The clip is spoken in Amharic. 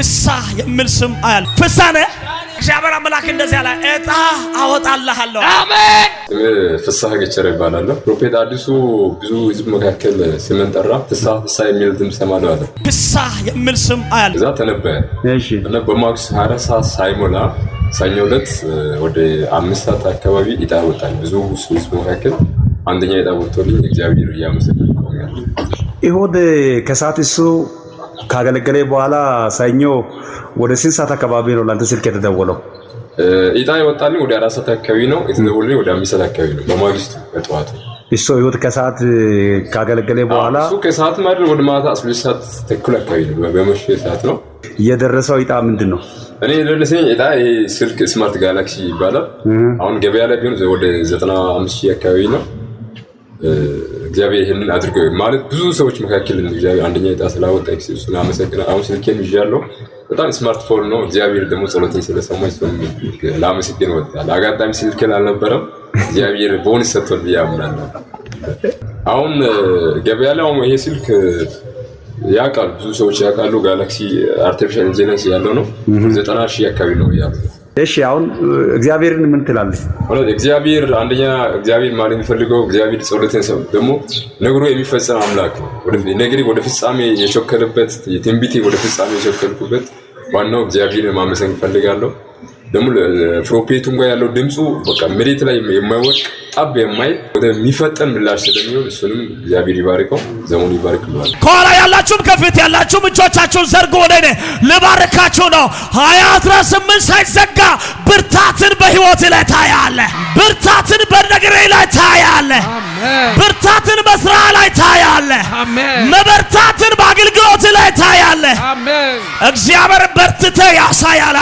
ፍሳህ የሚል ስም አያል ፍሳነ እግዚአብሔር አምላክ እንደዚህ ያለ እጣ አወጣልሃለሁ። አሜን። ፍሳህ ገቸረ ይባላል። ፕሮፌት አዲሱ ብዙ ህዝብ መካከል ስምን ጠራ። ፍሳህ የሚል ድምጽ ሰማለው አለ። ፍሳህ የሚል ስም አያል እዛ ተነበየ። እሺ እና በማክስ 24 ሰዓት ሳይሞላ ሰኞ ዕለት ወደ 5 ሰዓት አካባቢ እጣ ወጣል። ብዙ ህዝብ መካከል አንደኛ እጣ ወጥቶልኝ እግዚአብሔር ያመሰግናል። ይሁድ ከሰዓት እሱ ካገለገለ በኋላ ሰኞ ወደ 6 ሰዓት አካባቢ ነው ላንተ ስልክ የተደወለው። እጣ ይወጣልኝ ወደ 4 ሰዓት አካባቢ ነው የተደወለልኝ። ወደ 5 ሰዓት አካባቢ ነው በማግስቱ በጠዋቱ። እሱ ይሁድ ከሰዓት ካገለገለ በኋላ እሱ ከሰዓት ማለት ወደ ማታ 12 ሰዓት ተኩል አካባቢ ነው በመሸ ሰዓት ነው የደረሰው። እጣ ምንድነው? እኔ የደረሰኝ እጣ ይሄ ስልክ ስማርት ጋላክሲ ይባላል። አሁን ገበያ ላይ ቢሆን ወደ 95,000 አካባቢ ነው። እግዚአብሔር ይሄንን አድርገው ማለት ብዙ ሰዎች መካከል እግዚአብሔር አንደኛ እጣ ስላወጣ እሱን አመሰግናለሁ። አሁን ስልኬን ይዣለሁ። በጣም ስማርትፎን ነው። እግዚአብሔር ደግሞ ጸሎቴን ስለሰማኝ እሱን ላመሰግን ወጣ። አጋጣሚ ስልክ አልነበረም። እግዚአብሔር ቦንስ ሰጥቶል ብዬ አምናለሁ። አሁን ገበያ ላይ ይሄ ስልክ ያውቃሉ፣ ብዙ ሰዎች ያውቃሉ። ጋላክሲ አርቲፊሻል ኢንተለጀንስ ያለው ነው። 90,000 አካባቢ ነው ያለው። እሺ አሁን እግዚአብሔርን ምን ትላለህ? ወላሂ እግዚአብሔር አንደኛ እግዚአብሔር ማለት የሚፈልገው እግዚአብሔር ጸሎትን ሰው ደግሞ ነገሩ የሚፈጸም አምላክ ነው። ወደ ፍጻሜ የቸከለበት የትንቢቴ ወደ ፍጻሜ የቸከልኩበት ዋናው እግዚአብሔርን ማመሰግን ፈልጋለሁ። ደግሞ ፕሮፌቱም ጋር ያለው ድምፁ በቃ መሬት ላይ የማይወድቅ ጣብ የማይ ወደሚፈጠን ምላሽ ስለሚሆን እሱንም እግዚአብሔር ይባርከው፣ ዘመኑ ይባርክልዋል። ከኋላ ያላችሁም ከፊት ያላችሁም እጆቻችሁን ዘርጉ። ወደ እኔ ልባርካችሁ ነው። 2018 ሳይዘጋ ብርታትን በህይወት ላይ ታያለህ። ብርታትን በነገሬ ላይ ታያለህ። ብርታትን በስራ ላይ ታያለህ። መበርታትን በአገልግሎት ላይ ታያለህ። እግዚአብሔር በርትተህ ያሳያል።